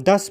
10,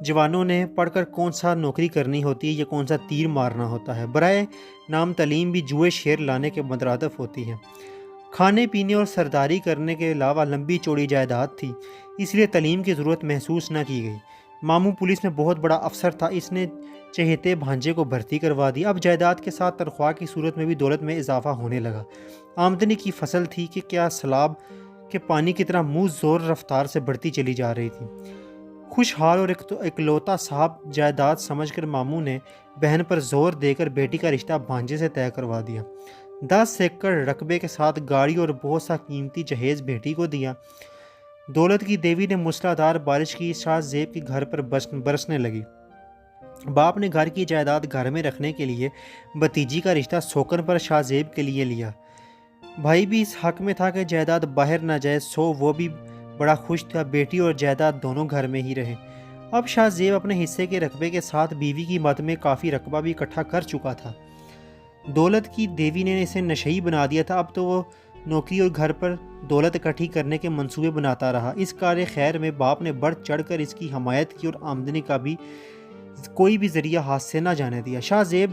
جوانوں نے پڑھ کر کون سا نوکری کرنی ہوتی ہے یا کون سا تیر مارنا ہوتا ہے۔ برائے نام تعلیم بھی جوئے شعر لانے کے مترادف ہوتی ہے۔ کھانے پینے اور سرداری کرنے کے علاوہ لمبی چوڑی جائیداد تھی، اس لیے تعلیم کی ضرورت محسوس نہ کی گئی۔ ماموں پولیس میں بہت بڑا افسر تھا، اس نے چہیتے بھانجے کو بھرتی کروا دی۔ اب جائیداد کے ساتھ تنخواہ کی صورت میں بھی دولت میں اضافہ ہونے لگا۔ آمدنی کی فصل تھی کہ کیا سیلاب کے پانی کی طرح منہ زور رفتار سے بڑھتی چلی جا رہی تھی۔ خوشحال اور اکلوتا صاحب جائیداد سمجھ کر ماموں نے بہن پر زور دے کر بیٹی کا رشتہ بھانجے سے طے کروا دیا۔ 10 ایکڑ رقبے کے ساتھ گاڑی اور بہت سا قیمتی جہیز بیٹی کو دیا۔ دولت کی دیوی نے موسلادھار بارش کی شاہ زیب کے گھر پر برسنے لگی۔ باپ نے گھر کی جائیداد گھر میں رکھنے کے لیے بھتیجی کا رشتہ سوکن پر شاہ زیب کے لیے لیا۔ بھائی بھی اس حق میں تھا کہ جائیداد باہر نہ جائے، سو وہ بھی بڑا خوش تھا، بیٹی اور جائیداد دونوں گھر میں ہی رہے۔ اب شاہ زیب اپنے حصے کے رقبے کے ساتھ بیوی کی مد میں کافی رقبہ بھی اکٹھا کر چکا تھا۔ دولت کی دیوی نے اسے نشئی بنا دیا تھا، اب تو وہ نوکری اور گھر پر دولت اکٹھی کرنے کے منصوبے بناتا رہا۔ اس کار خیر میں باپ نے بڑھ چڑھ کر اس کی حمایت کی اور آمدنی کا بھی کوئی بھی ذریعہ ہاتھ سے نہ جانے دیا۔ شاہ زیب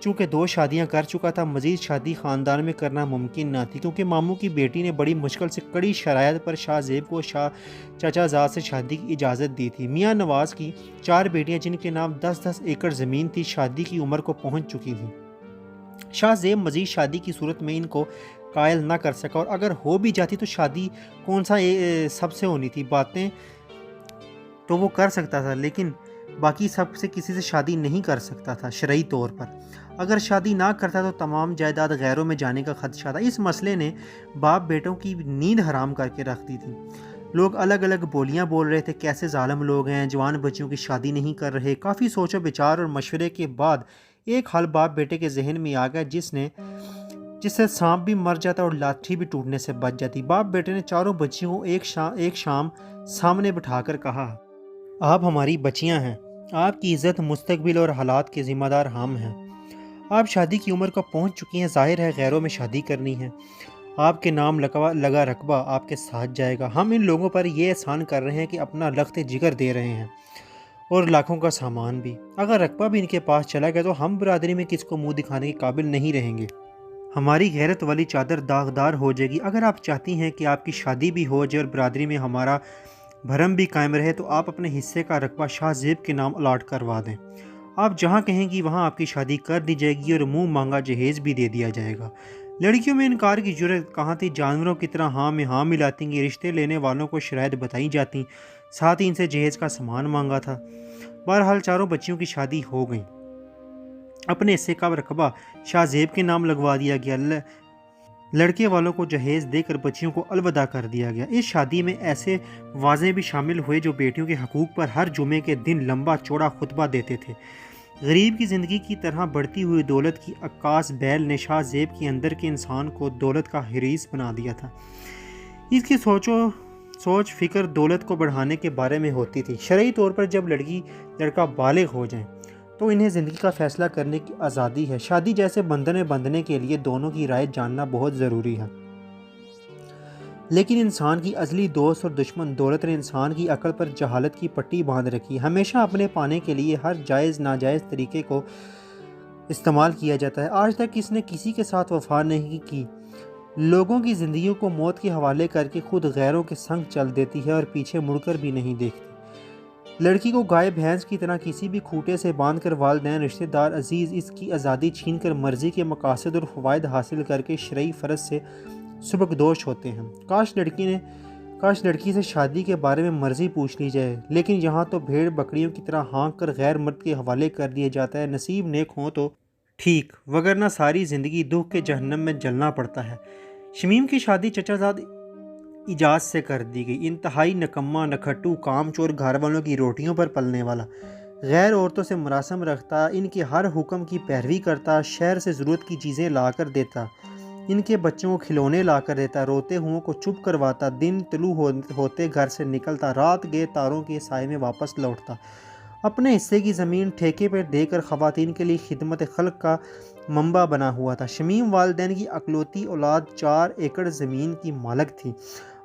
چونکہ 2 شادیاں کر چکا تھا، مزید شادی خاندان میں کرنا ممکن نہ تھی، کیونکہ ماموں کی بیٹی نے بڑی مشکل سے کڑی شرائط پر شاہ زیب کو چچا زاد سے شادی کی اجازت دی تھی۔ میاں نواز کی 4 بیٹیاں جن کے نام 10-10 ایکڑ زمین تھی شادی کی عمر کو پہنچ چکی تھیں۔ شاہ زیب مزید شادی کی صورت میں ان کو قائل نہ کر سکا، اور اگر ہو بھی جاتی تو شادی کون سا سب سے ہونی تھی، باتیں تو وہ کر سکتا تھا لیکن باقی سب سے کسی سے شادی نہیں کر سکتا تھا شرعی طور پر۔ اگر شادی نہ کرتا تو تمام جائیداد غیروں میں جانے کا خدشہ تھا۔ اس مسئلے نے باپ بیٹوں کی نیند حرام کر کے رکھ دی تھی۔ لوگ الگ الگ بولیاں بول رہے تھے، کیسے ظالم لوگ ہیں، جوان بچیوں کی شادی نہیں کر رہے۔ کافی سوچ و بچار اور مشورے کے بعد ایک حل باپ بیٹے کے ذہن میں آ گیا جس سے سانپ بھی مر جاتا اور لاٹھی بھی ٹوٹنے سے بچ جاتی۔ باپ بیٹے نے چاروں بچیوں کو ایک شام سامنے بٹھا کر کہا، آپ ہماری بچیاں ہیں، آپ کی عزت، مستقبل اور حالات کے ذمہ دار ہم ہیں۔ آپ شادی کی عمر کو پہنچ چکی ہیں، ظاہر ہے غیروں میں شادی کرنی ہے، آپ کے نام لگا رقبہ آپ کے ساتھ جائے گا۔ ہم ان لوگوں پر یہ احسان کر رہے ہیں کہ اپنا لخت جگر دے رہے ہیں اور لاکھوں کا سامان بھی۔ اگر رقبہ بھی ان کے پاس چلا گیا تو ہم برادری میں کس کو منہ دکھانے کے قابل نہیں رہیں گے، ہماری غیرت والی چادر داغدار ہو جائے گی۔ اگر آپ چاہتی ہیں کہ آپ کی شادی بھی ہو جائے اور برادری میں ہمارا بھرم بھی قائم رہے تو آپ اپنے حصے کا رقبہ شاہ زیب کے نام الاٹ کروا دیں۔ آپ جہاں کہیں گی وہاں آپ کی شادی کر دی جائے گی اور منہ مانگا جہیز بھی دے دیا جائے گا۔ لڑکیوں میں انکار کی جرت کہاں تھی، جانوروں کی طرح ہاں میں ہاں ملاتی گی، رشتے لینے والوں کو شرائط بتائی جاتی، ساتھ ہی ان سے جہیز کا سامان مانگا تھا۔ بہرحال چاروں بچیوں کی شادی ہو گئی، اپنے حصے کا رقبہ شاہ زیب کے نام لگوا دیا گیا، لڑکے والوں کو جہیز دے کر بچیوں کو الوداع کر دیا گیا۔ اس شادی میں ایسے واضح بھی شامل ہوئے جو بیٹیوں کے حقوق پر ہر جمعے کے دن لمبا چوڑا خطبہ دیتے تھے۔ غریب کی زندگی کی طرح بڑھتی ہوئی دولت کی عکاس بیل نے شاہ زیب کے اندر کے انسان کو دولت کا حریص بنا دیا تھا۔ اس کی سوچ فکر دولت کو بڑھانے کے بارے میں ہوتی تھی۔ شرعی طور پر جب لڑکا بالغ ہو جائیں تو انہیں زندگی کا فیصلہ کرنے کی آزادی ہے۔ شادی جیسے بندھن میں بندھنے کے لیے دونوں کی رائے جاننا بہت ضروری ہے، لیکن انسان کی ازلی دوست اور دشمن دولت نے انسان کی عقل پر جہالت کی پٹی باندھ رکھی۔ ہمیشہ اپنے پانے کے لیے ہر جائز ناجائز طریقے کو استعمال کیا جاتا ہے۔ آج تک اس نے کسی کے ساتھ وفا نہیں کی، لوگوں کی زندگیوں کو موت کے حوالے کر کے خود غیروں کے سنگ چل دیتی ہے اور پیچھے مڑ کر بھی نہیں دیکھتی۔ لڑکی کو گائے بھینس کی طرح کسی بھی کھوٹے سے باندھ کر والدین، رشتہ دار، عزیز اس کی آزادی چھین کر مرضی کے مقاصد اور فوائد حاصل کر کے شرعی فرض سے سبکدوش ہوتے ہیں۔ کاش لڑکی سے شادی کے بارے میں مرضی پوچھ لی جائے، لیکن یہاں تو بھیڑ بکریوں کی طرح ہانک کر غیر مرد کے حوالے کر دیا جاتا ہے۔ نصیب نیک ہوں تو ٹھیک، وگرنہ ساری زندگی دکھ کے جہنم میں جلنا پڑتا ہے۔ شمیم کی شادی چچا زاد ایجاز سے کر دی گئی۔ انتہائی نکما، نکھٹو، کام چور، گھر والوں کی روٹیوں پر پلنے والا، غیر عورتوں سے مراسم رکھتا، ان کے ہر حکم کی پیروی کرتا، شہر سے ضرورت کی چیزیں لا کر دیتا، ان کے بچوں کو کھلونے لا کر دیتا، روتے ہوں کو چپ کرواتا، دن طلوع ہوتے گھر سے نکلتا، رات گئے تاروں کے سائے میں واپس لوٹتا، اپنے حصے کی زمین ٹھیکے پر دے کر خواتین کے لیے خدمت خلق کا منبع بنا ہوا تھا۔ شمیم والدین کی اکلوتی اولاد 4 ایکڑ زمین کی مالک تھی۔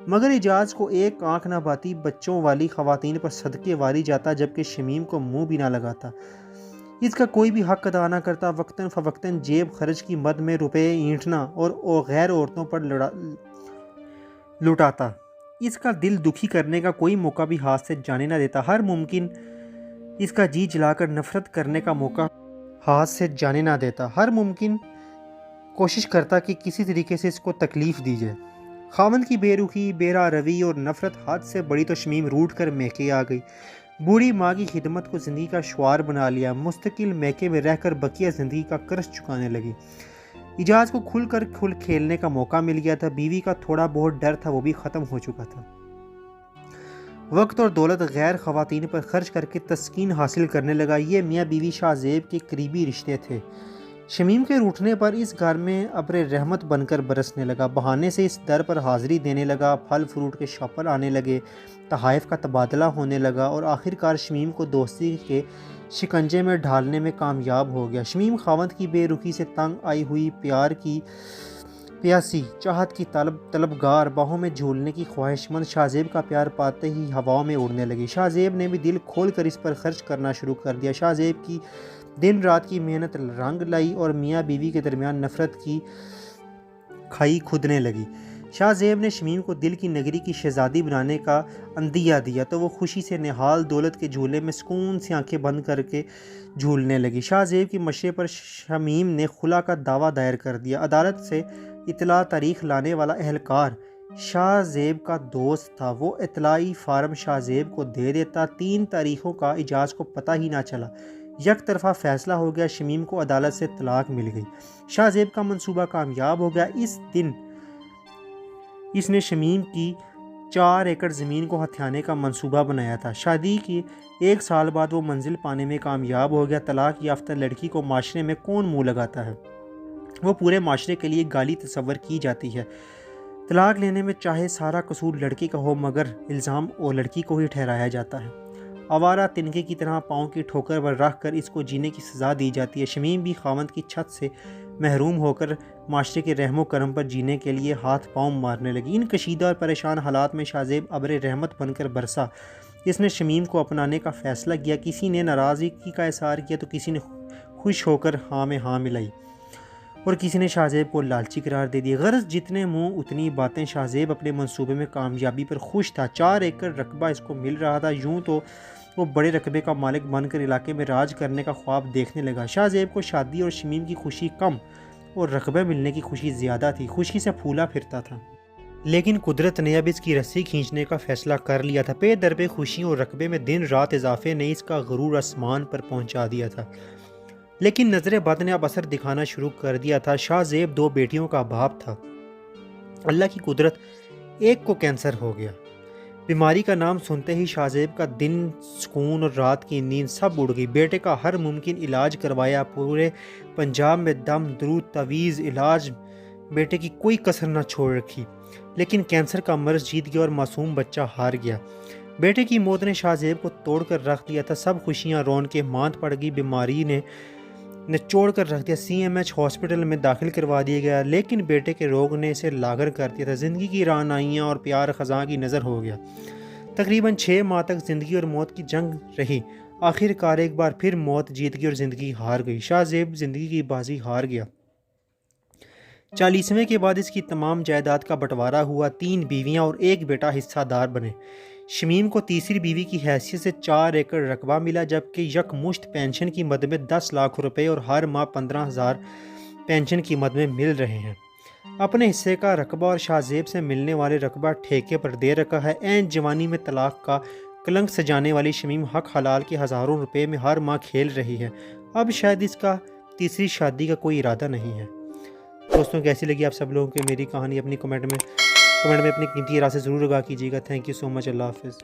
مگر اجاز کو ایک آنکھ نہ پاتی بچوں والی خواتین پر صدقے واری جاتا، جبکہ شمیم کو منہ بھی نہ لگاتا، اس کا کوئی بھی حق ادا نہ کرتا۔ وقتاً فوقتاً جیب خرچ کی مد میں روپے اینٹھنا اور غیر عورتوں پر لٹاتا، اس کا دل دکھی کرنے کا کوئی موقع بھی ہاتھ سے جانے نہ دیتا، ہر ممکن اس کا جی جلا کر نفرت کرنے کا موقع ہاتھ سے جانے نہ دیتا، ہر ممکن کوشش کرتا کہ کسی طریقے سے اس کو تکلیف دی جائے۔ خاوند کی بے رخی، بے راہ روی اور نفرت حد سے بڑی تو شمیم روٹ کر میکے آ گئی، بوڑھی ماں کی خدمت کو زندگی کا شعار بنا لیا، مستقل میکے میں رہ کر بقیہ زندگی کا قرض چکانے لگی۔ اجاز کو کھل کھیلنے کا موقع مل گیا تھا، بیوی کا تھوڑا بہت ڈر تھا وہ بھی ختم ہو چکا تھا۔ وقت اور دولت غیر خواتین پر خرچ کر کے تسکین حاصل کرنے لگا، یہ میاں بیوی شاہ زیب کے قریبی رشتے تھے۔ شمیم کے روٹھنے پر اس گھر میں ابر رحمت بن کر برسنے لگا، بہانے سے اس در پر حاضری دینے لگا، پھل فروٹ کے شاپر آنے لگے، تحائف کا تبادلہ ہونے لگا اور آخرکار شمیم کو دوستی کے شکنجے میں ڈھالنے میں کامیاب ہو گیا۔ شمیم خاوند کی بے رخی سے تنگ آئی ہوئی، پیار کی پیاسی، چاہت کی طلبگار، باہوں میں جھولنے کی خواہش مند شاہ زیب کا پیار پاتے ہی ہواؤں میں اڑنے لگی۔ شاہ زیب نے بھی دل کھول کر اس پر خرچ کرنا شروع کر دیا۔ شاہ زیب کی دن رات کی محنت رنگ لائی اور میاں بیوی کے درمیان نفرت کی کھائی کھدنے لگی۔ شاہ زیب نے شمیم کو دل کی نگری کی شہزادی بنانے کا عندیہ دیا تو وہ خوشی سے نہال دولت کے جھولے میں سکون سے آنکھیں بند کر کے جھولنے لگی۔ شاہ زیب کی مشورے پر شمیم نے خلا کا دعویٰ دائر کر دیا۔ عدالت سے اطلاع تاریخ لانے والا اہلکار شاہ زیب کا دوست تھا، وہ اطلاعی فارم شاہ زیب کو دے دیتا، 3 تاریخوں کا اجاز کو پتہ ہی نہ چلا، یک طرفہ فیصلہ ہو گیا، شمیم کو عدالت سے طلاق مل گئی۔ شاہ زیب کا منصوبہ کامیاب ہو گیا۔ اس دن اس نے شمیم کی 4 ایکڑ زمین کو ہتھیانے کا منصوبہ بنایا تھا۔ شادی کی 1 سال بعد وہ منزل پانے میں کامیاب ہو گیا۔ طلاق یافتہ لڑکی کو معاشرے میں کون منہ لگاتا ہے، وہ پورے معاشرے کے لیے گالی تصور کی جاتی ہے۔ طلاق لینے میں چاہے سارا قصور لڑکی کا ہو مگر الزام وہ لڑکی کو ہی ٹھہرایا جاتا ہے۔ آوارہ تنکے کی طرح پاؤں کی ٹھوکر پر رکھ کر اس کو جینے کی سزا دی جاتی ہے۔ شمیم بھی خاوند کی چھت سے محروم ہو کر معاشرے کے رحم و کرم پر جینے کے لیے ہاتھ پاؤں مارنے لگی۔ ان کشیدہ اور پریشان حالات میں شاہ زیب ابر رحمت بن کر برسا۔ اس نے شمیم کو اپنانے کا فیصلہ کیا، کسی نے ناراضگی کا اظہار کیا تو کسی نے خوش ہو کر ہاں میں ہاں ملائی اور کسی نے شاہ زیب کو لالچی قرار دے دیا۔ غرض جتنے منہ اتنی باتیں، شاہ زیب اپنے منصوبے میں کامیابی پر خوش تھا۔ 4 ایکڑ رقبہ اس کو مل رہا تھا، یوں تو وہ بڑے رقبے کا مالک بن کر علاقے میں راج کرنے کا خواب دیکھنے لگا۔ شاہ زیب کو شادی اور شمیم کی خوشی کم اور رقبہ ملنے کی خوشی زیادہ تھی، خوشی سے پھولا پھرتا تھا۔ لیکن قدرت نے اب اس کی رسی کھینچنے کا فیصلہ کر لیا تھا۔ پے در پہ خوشیوں اور رقبے میں دن رات اضافے نے اس کا غرور آسمان پر پہنچا دیا تھا۔ لیکن نظر بد نے اب اثر دکھانا شروع کر دیا تھا۔ شاہ زیب 2 بیٹیوں کا باپ تھا، اللہ کی قدرت ایک کو کینسر ہو گیا۔ بیماری کا نام سنتے ہی شاہ زیب کا دن سکون اور رات کی نیند سب اڑ گئی۔ بیٹے کا ہر ممکن علاج کروایا، پورے پنجاب میں دم درود تعویذ علاج، بیٹے کی کوئی کسر نہ چھوڑ رکھی، لیکن کینسر کا مرض جیت گیا اور معصوم بچہ ہار گیا۔ بیٹے کی موت نے شاہ زیب کو توڑ کر رکھ دیا تھا، سب خوشیاں رون کے ماند پڑ گئی، بیماری نے نچوڑ کر رکھ دیا، CMH ہاسپٹل میں داخل کروا دیا گیا، لیکن بیٹے کے روگ نے اسے لاغر کر دیا تھا، زندگی کی رعنائیاں اور پیار خزاں کی نظر ہو گیا۔ تقریباً 6 ماہ تک زندگی اور موت کی جنگ رہی، آخر کار ایک بار پھر موت جیت گئی اور زندگی ہار گئی۔ شاہ زیب زندگی کی بازی ہار گیا۔ 40ویں کے بعد اس کی تمام جائیداد کا بٹوارا ہوا، 3 بیویاں اور 1 بیٹا حصہ دار بنے۔ شمیم کو تیسری بیوی کی حیثیت سے 4 ایکڑ رقبہ ملا، جبکہ یک مشت پینشن کی مد میں 10 لاکھ روپے اور ہر ماہ 15,000 پینشن کی مد میں مل رہے ہیں۔ اپنے حصے کا رقبہ اور شاہ زیب سے ملنے والے رقبہ ٹھیکے پر دے رکھا ہے۔ عین جوانی میں طلاق کا کلنک سجانے والی شمیم حق حلال کے ہزاروں روپے میں ہر ماہ کھیل رہی ہے۔ اب شاید اس کا تیسری شادی کا کوئی ارادہ نہیں ہے۔ دوستوں کیسی لگی آپ سب لوگوں کو میری کہانی؟ اپنی کمنٹ میں اپنی قیمتی رائے سے ضرور آگاہ کیجیے گا۔ تھینک یو سو مچ، اللہ حافظ۔